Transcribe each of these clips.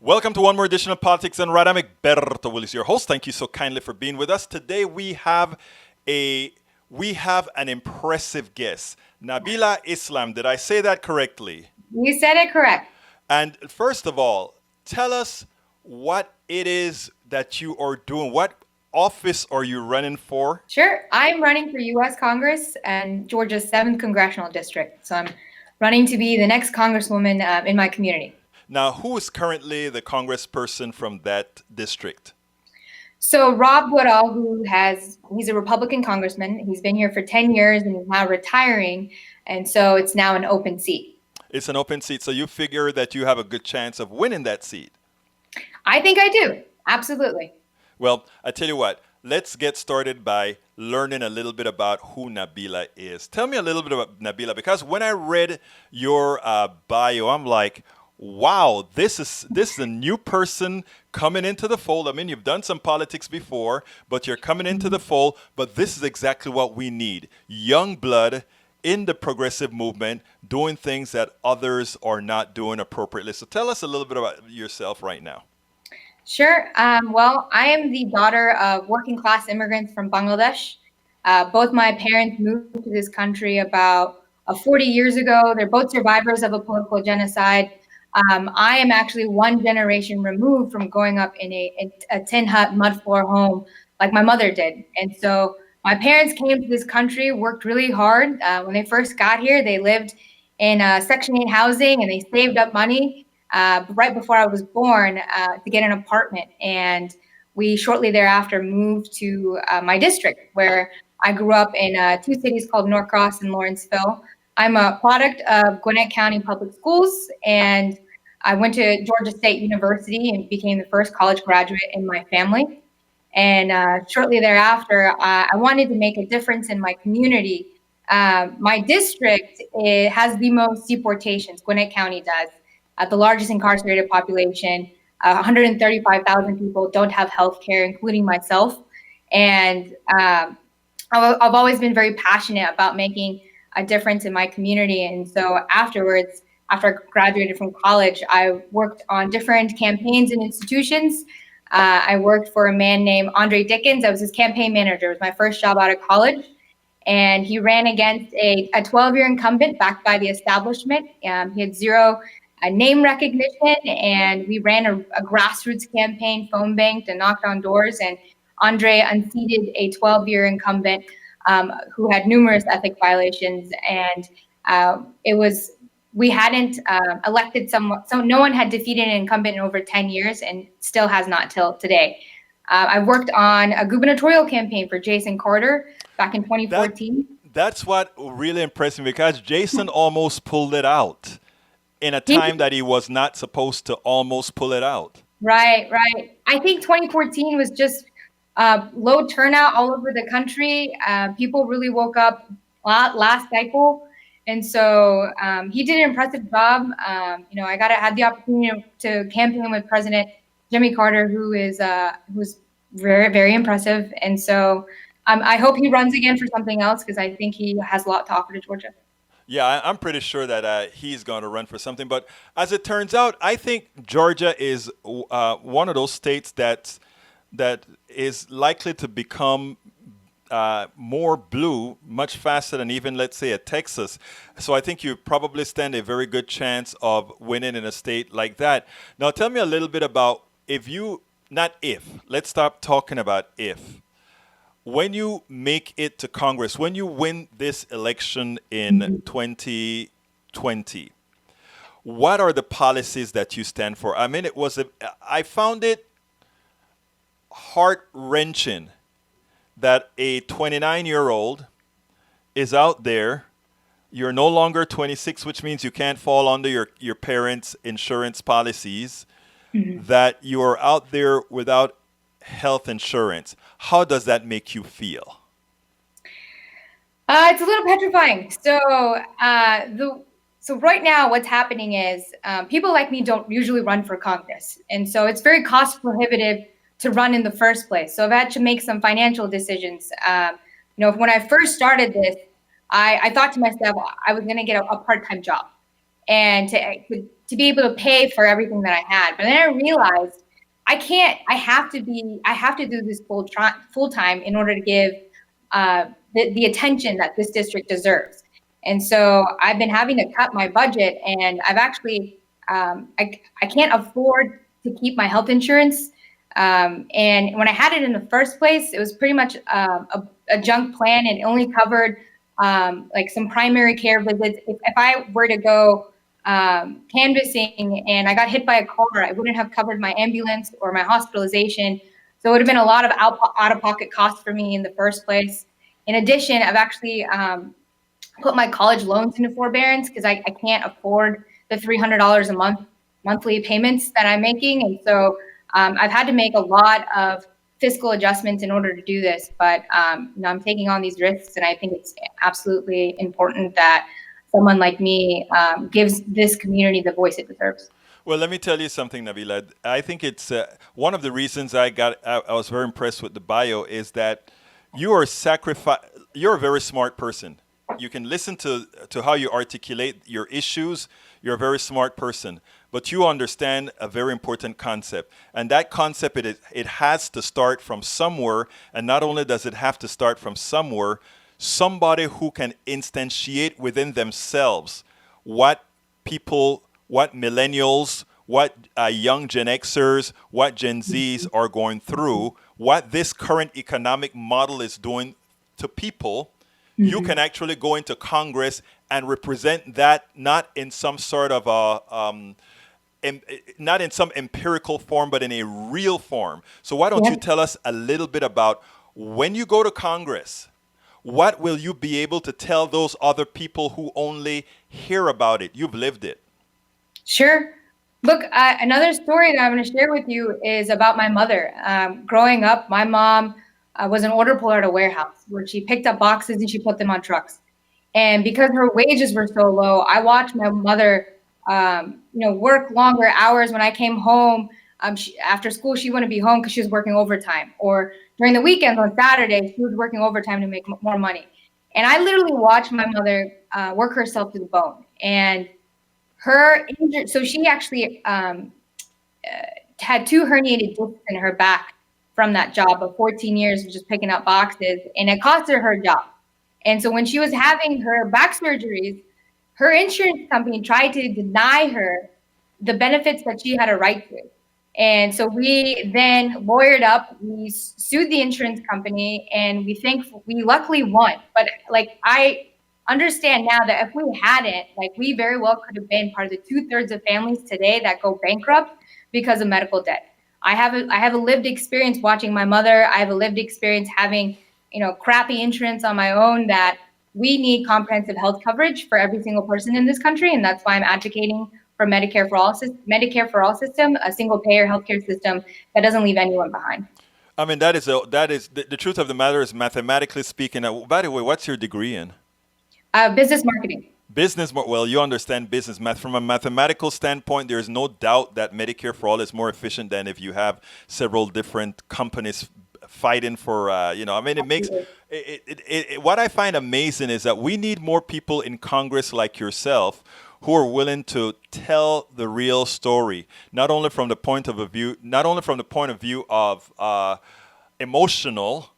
Welcome to one more edition of Politics and Rad. I'm Egberto Willis, your host. Thank you so kindly for being with us. Today we have an impressive guest, Nabilah Islam. Did I say that correctly? You said it correct. And first of all, tell us what it is that you are doing. What office are you running for? Sure. I'm running for U.S. Congress and Georgia's 7th Congressional District. So I'm running to be the next Congresswoman in my community. Now, who is currently the congressperson from that district? So Rob Woodall, he's a Republican congressman. He's been here for 10 years and is now retiring. And so it's now an open seat. It's an open seat, so you figure that you have a good chance of winning that seat. I think I do. Absolutely. Well, I tell you what, let's get started by learning a little bit about who Nabilah is. Tell me a little bit about Nabilah, because when I read your bio, I'm like, wow, this is a new person coming into the fold. I mean, you've done some politics before, but you're coming into the fold. But this is exactly what we need: young blood in the progressive movement, doing things that others are not doing appropriately. So tell us a little bit about yourself right now. Sure. Well, I am the daughter of working class immigrants from Bangladesh. Both my parents moved to this country about 40 years ago. They're both survivors of a political genocide. I am actually one generation removed from growing up in a tin hut, mud floor home like my mother did. And so my parents came to this country, worked really hard. When they first got here, they lived in Section 8 housing and they saved up money right before I was born to get an apartment. And we shortly thereafter moved to my district, where I grew up in two cities called Norcross and Lawrenceville. I'm a product of Gwinnett County Public Schools, and I went to Georgia State University and became the first college graduate in my family. And shortly thereafter, I wanted to make a difference in my community. My district has the most deportations. Gwinnett County does. The largest incarcerated population. 135,000 people don't have health care, including myself. And I've always been very passionate about making a difference in my community. And so afterwards, after I graduated from college, I worked on different campaigns and institutions. I worked for a man named Andre Dickens. I was his campaign manager. It was my first job out of college. And he ran against a 12-year incumbent backed by the establishment. He had zero name recognition, and we ran a grassroots campaign, phone banked and knocked on doors. And Andre unseated a 12-year incumbent who had numerous ethic violations. And we hadn't elected someone, so no one had defeated an incumbent in over 10 years and still has not till today. I worked on a gubernatorial campaign for Jason Carter back in 2014. That's what really impressed me, because Jason almost pulled it out in a time that he was not supposed to almost pull it out. Right. I think 2014 was just low turnout all over the country. People really woke up last cycle. And so he did an impressive job. I had the opportunity to campaign with President Jimmy Carter, who's very, very impressive. And so I hope he runs again for something else, because I think he has a lot to offer to Georgia. Yeah, I'm pretty sure that he's going to run for something. But as it turns out, I think Georgia is one of those states that is likely to become more blue much faster than even, let's say, a Texas. So I think you probably stand a very good chance of winning in a state like that. Now, tell me a little bit about let's stop talking about if. When you make it to Congress, when you win this election in 2020, what are the policies that you stand for? I mean, I found it heart-wrenching that a 29-year-old is out there. You're no longer 26, which means you can't fall under your parents' insurance policies, that you are out there without health insurance. How does that make you feel? It's a little petrifying. So right now what's happening is people like me don't usually run for Congress. And so it's very cost prohibitive to run in the first place. So I've had to make some financial decisions. When I first started this, I thought to myself, I was going to get a part-time job and to to be able to pay for everything that I had. But then I realized I can't. I have to do this full time in order to give the attention that this district deserves. And so I've been having to cut my budget, and I've actually I can't afford to keep my health insurance. And when I had it in the first place, it was pretty much a junk plan. It only covered like some primary care visits. If I were to go canvassing and I got hit by a car, I wouldn't have covered my ambulance or my hospitalization. So it would have been a lot of out-of-pocket costs for me in the first place. In addition, I've actually put my college loans into forbearance because I can't afford the $300 a month monthly payments that I'm making. And so I've had to make a lot of fiscal adjustments in order to do this, but I'm taking on these risks, and I think it's absolutely important that someone like me gives this community the voice it deserves. Well, let me tell you something, Nabilah. I think it's one of the reasons I was very impressed with the bio is that you're a very smart person. You can listen to how you articulate your issues. You're a very smart person, but you understand a very important concept. And that concept, it has to start from somewhere. And not only does it have to start from somewhere, somebody who can instantiate within themselves what millennials, what young Gen Xers, what Gen Zs are going through, what this current economic model is doing to people. You can actually go into Congress and represent that, not in some sort of not in some empirical form, but in a real form. So why don't you tell us a little bit about when you go to Congress, what will you be able to tell those other people who only hear about it? You've lived it. Sure. Look, another story that I'm going to share with you is about my mother. Growing up, my mom was an order puller at a warehouse where she picked up boxes and she put them on trucks. And because her wages were so low, I watched my mother, work longer hours. When I came home after school, she wouldn't be home because she was working overtime. Or during the weekends on Saturday, she was working overtime to make more money. And I literally watched my mother work herself to the bone. And so she actually had 2 herniated discs in her back from that job of 14 years of just picking up boxes, and it cost her job. And so when she was having her back surgeries, her insurance company tried to deny her the benefits that she had a right to. And so we then lawyered up, we sued the insurance company, and we luckily won. But I understand now that if we hadn't, we very well could have been part of the 2/3 of families today that go bankrupt because of medical debt. I have a lived experience watching my mother. I have a lived experience having, crappy insurance on my own, that we need comprehensive health coverage for every single person in this country. And that's why I'm advocating for Medicare for All system, a single payer healthcare system that doesn't leave anyone behind. I mean, that is the truth of the matter is, mathematically speaking. By the way, what's your degree in? Business marketing. Well, you understand business math. From a mathematical standpoint, there is no doubt that Medicare for All is more efficient than if you have several different companies fighting for, it makes what I find amazing is that we need more people in Congress like yourself who are willing to tell the real story, not only from the point of view of emotional,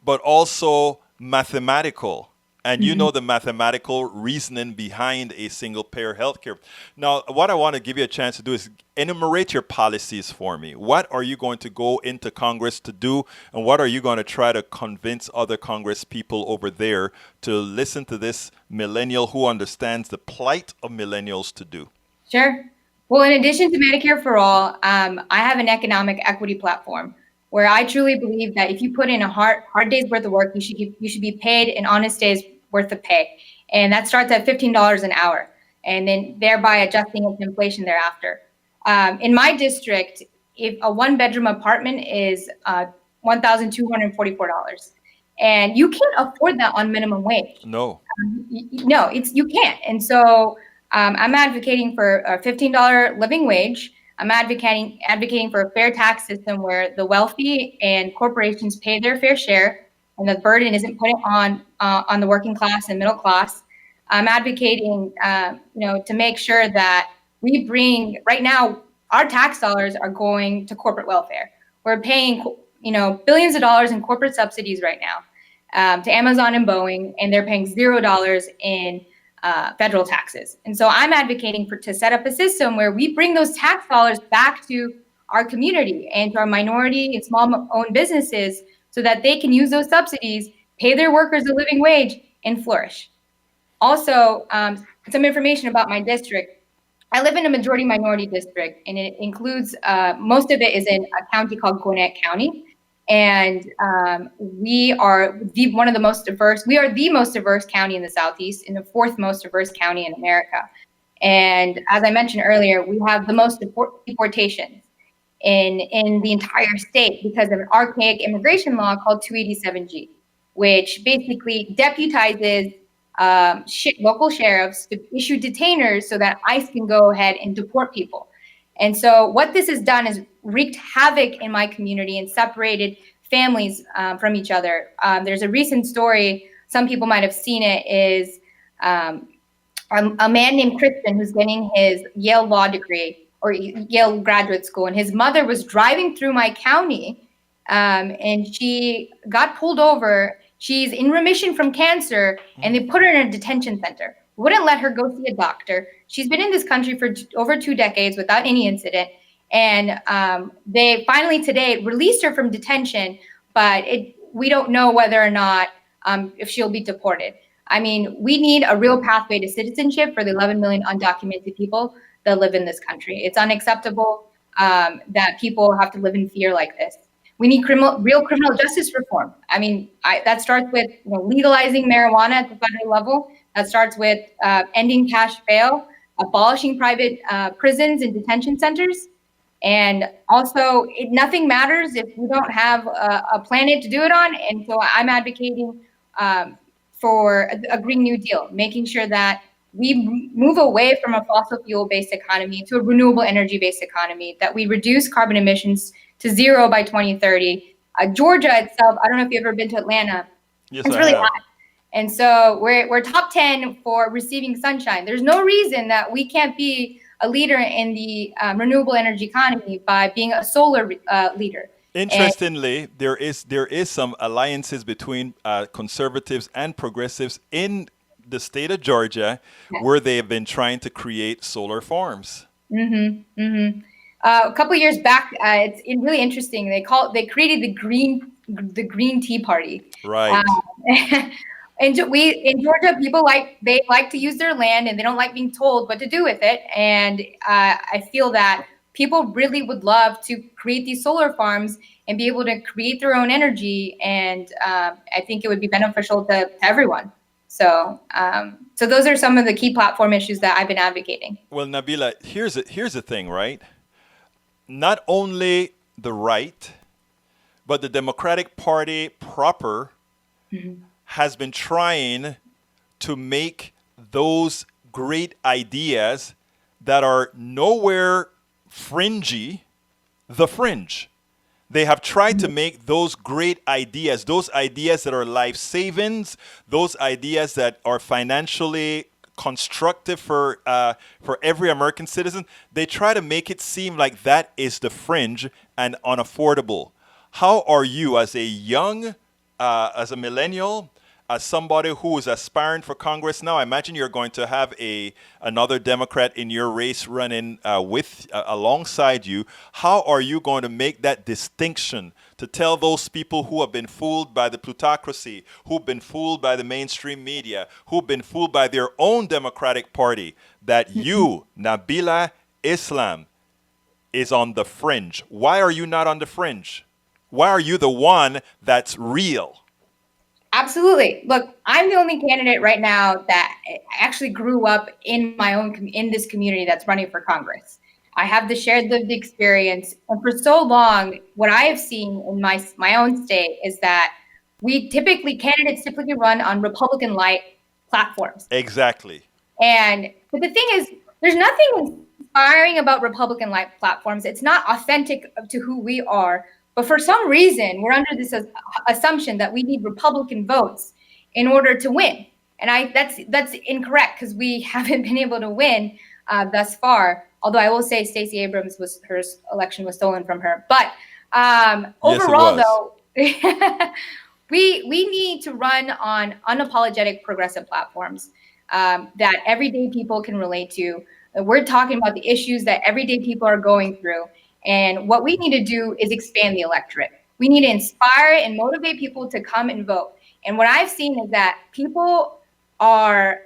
but also mathematical. And you know the mathematical reasoning behind a single payer healthcare. Now, what I want to give you a chance to do is enumerate your policies for me. What are you going to go into Congress to do? And what are you going to try to convince other Congress people over there to listen to this millennial who understands the plight of millennials to do? Sure. Well, in addition to Medicare for All, I have an economic equity platform where I truly believe that if you put in a hard day's worth of work, you should be paid an honest day's worth of pay. And that starts at $15 an hour, and then thereby adjusting it to inflation thereafter. In my district, if a 1-bedroom apartment is $1,244, and you can't afford that on minimum wage. No. No, you can't. And so I'm advocating for a $15 living wage. I'm advocating for a fair tax system where the wealthy and corporations pay their fair share, and the burden isn't put on the working class and middle class. I'm advocating, to make sure that we bring, right now, our tax dollars are going to corporate welfare. We're paying, billions of dollars in corporate subsidies right now to Amazon and Boeing, and they're paying $0 in federal taxes. And so I'm advocating to set up a system where we bring those tax dollars back to our community and to our minority and small-owned businesses so that they can use those subsidies, pay their workers a living wage, and flourish. Also, some information about my district. I live in a majority minority district, and it includes most of it is in a county called Gwinnett County, and we are the most diverse county in the Southeast and the fourth most diverse county in America. And as I mentioned earlier, we have the most deportations in the entire state because of an archaic immigration law called 287G, which basically deputizes local sheriffs to issue detainers so that ICE can go ahead and deport people. And so what this has done is wreaked havoc in my community and separated families from each other. There's a recent story, some people might have seen it, is a man named Kristen who's getting his Yale law degree or Yale graduate school, and his mother was driving through my county and she got pulled over. She's in remission from cancer, and they put her in a detention center. Wouldn't let her go see a doctor. She's been in this country for over 2 decades without any incident. And they finally today released her from detention, but we don't know whether or not if she'll be deported. I mean, we need a real pathway to citizenship for the 11 million undocumented people that live in this country. It's unacceptable that people have to live in fear like this. We need real criminal justice reform. I mean, that starts with legalizing marijuana at the federal level. That starts with ending cash bail, abolishing private prisons and detention centers. And also, nothing matters if we don't have a planet to do it on. And so I'm advocating for a Green New Deal, making sure that we move away from a fossil fuel-based economy to a renewable energy-based economy, that we reduce carbon emissions to 0 by 2030. Georgia itself, I don't know if you've ever been to Atlanta. Yes, it's really hot. And so we're top 10 for receiving sunshine. There's no reason that we can't be a leader in the renewable energy economy by being a solar leader. Interestingly, there is some alliances between conservatives and progressives in the state of Georgia, where they have been trying to create solar farms. A couple of years back, it's really interesting. They created the Green Tea Party. Right. In Georgia, people like to use their land, and they don't like being told what to do with it. And I feel that people really would love to create these solar farms and be able to create their own energy. And I think it would be beneficial to everyone. So those are some of the key platform issues that I've been advocating. Well, Nabilah, here's the thing, right? Not only the right, but the Democratic Party proper has been trying to make those great ideas that are nowhere fringy the fringe. They have tried to make those great ideas, those ideas that are life savings, those ideas that are financially constructive for every American citizen. They try to make it seem like that is the fringe and unaffordable. How are you, as a millennial, as somebody who is aspiring for Congress now? I imagine you're going to have another Democrat in your race running alongside you. How are you going to make that distinction to tell those people who have been fooled by the plutocracy, who've been fooled by the mainstream media, who've been fooled by their own Democratic Party, that you, Nabilah Islam, is on the fringe? Why are you not on the fringe? Why are you the one that's real? Absolutely. Look, I'm the only candidate right now that actually grew up in this community that's running for Congress. I have the shared lived experience, and for so long, what I have seen in my own state is that candidates typically run on Republican-like platforms. Exactly. But the thing is, there's nothing inspiring about Republican-like platforms. It's not authentic to who we are. But for some reason, we're under this assumption that we need Republican votes in order to win. And that's incorrect, because we haven't been able to win thus far. Although I will say Stacey Abrams was her election was stolen from her. But Yes, it overall, was. though, we need to run on unapologetic progressive platforms that everyday people can relate to. We're talking about the issues that everyday people are going through. And what we need to do is expand the electorate. We need to inspire and motivate people to come and vote. And what I've seen is that people are,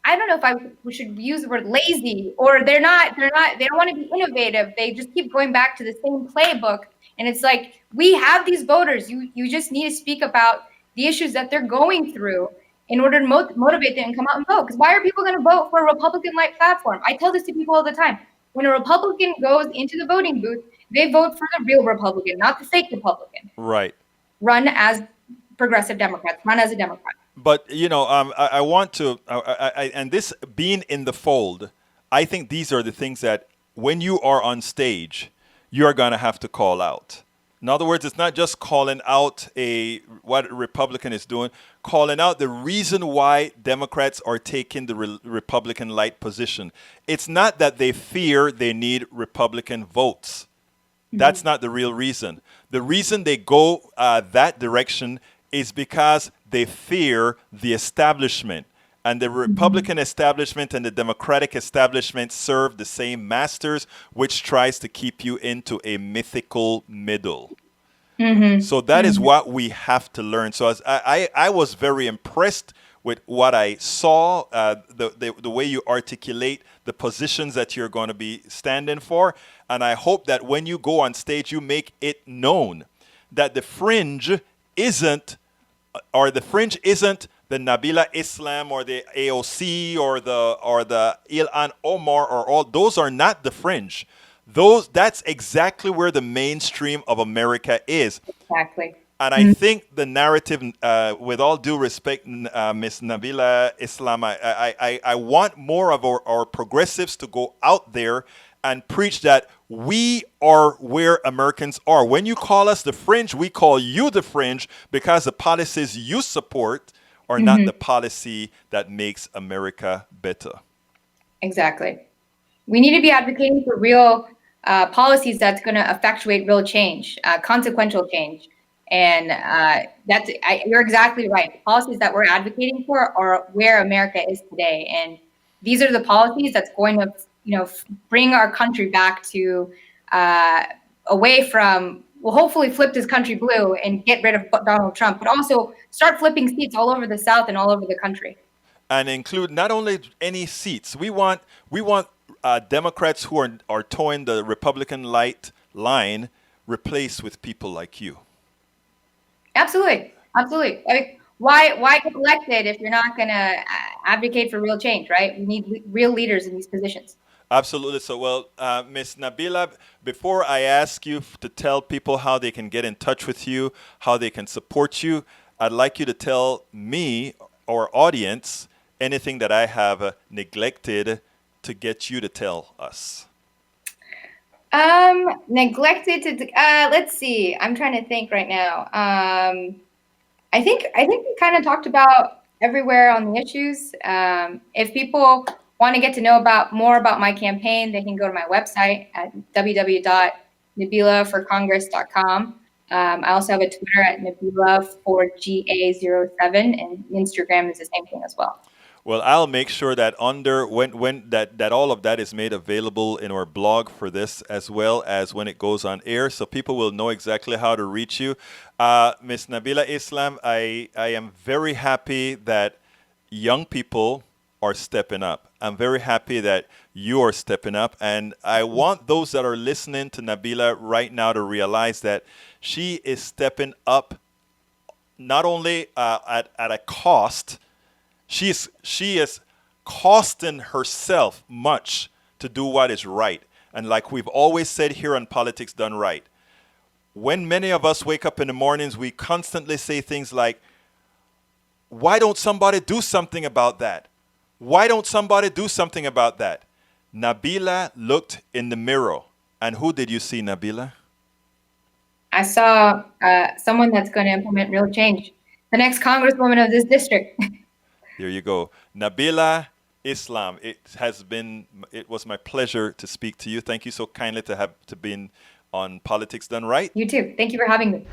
I don't know if we should use the word lazy, or they don't want to be innovative. They just keep going back to the same playbook. And it's like, we have these voters. You just need to speak about the issues that they're going through in order to motivate them and come out and vote. Because why are people going to vote for a Republican-like platform? I tell this to people all the time. When a Republican goes into the voting booth, they vote for the real Republican, not the fake Republican. Right. Run as progressive Democrats. Run as a Democrat. But I want to, and this being in the fold, I think these are the things that when you are on stage, you are going to have to call out. In other words, it's not just calling out what a Republican is doing, calling out the reason why Democrats are taking the Republican light position. It's not that they fear they need Republican votes. That's not the real reason. The reason they go that direction is because they fear the establishment. And the Republican establishment and the Democratic establishment serve the same masters, which tries to keep you into a mythical middle. So that is what we have to learn. So as I was very impressed with what I saw, the way you articulate the positions that you're going to be standing for. And I hope that when you go on stage, you make it known that the fringe isn't the Nabilah Islam or the AOC or the Ilhan Omar or all those are not the fringe. That's exactly where the mainstream of America is. Exactly. And I think the narrative, with all due respect, Miss Nabilah Islam, I want more of our progressives to go out there and preach that we are where Americans are. When you call us the fringe, we call you the fringe because the policies you support are not the policy that makes America better. Exactly. We need to be advocating for real policies that's going to effectuate real change, consequential change. And you're exactly right. The policies that we're advocating for are where America is today. And these are the policies that's going to, bring our country back to away from, will hopefully flip this country blue and get rid of Donald Trump, but also start flipping seats all over the South and all over the country. And include not only any seats. We want Democrats who are towing the Republican light line replaced with people like you. Absolutely. Like, why get elected if you're not going to advocate for real change, right? We need real leaders in these positions. Absolutely. So, well, Ms. Nabilah, before I ask you to tell people how they can get in touch with you, how they can support you, I'd like you to tell me, our audience, anything that I have neglected to get you to tell us. Neglected to let's see. I'm trying to think right now. I think we kind of talked about everywhere on the issues. If people want to get to know more about my campaign, they can go to my website at www.nabilahforcongress.com. I also have a Twitter at Nabilah4GA07, and Instagram is the same thing as well. Well, I'll make sure that when that all of that is made available in our blog for this, as well as when it goes on air, so people will know exactly how to reach you. Ms. Nabilah Islam, I am very happy that young people are stepping up. I'm very happy that you are stepping up, and I want those that are listening to Nabilah right now to realize that she is stepping up, not only at a cost. She is costing herself much to do what is right. And like we've always said here on Politics Done Right, when many of us wake up in the mornings, we constantly say things like, why don't somebody do something about that? Why don't somebody do something about that? Nabilah looked in the mirror. And who did you see, Nabilah? I saw someone that's going to implement real change. The next congresswoman of this district. There you go. Nabilah Islam. It was my pleasure to speak to you. Thank you so kindly to be on Politics Done Right. You too. Thank you for having me.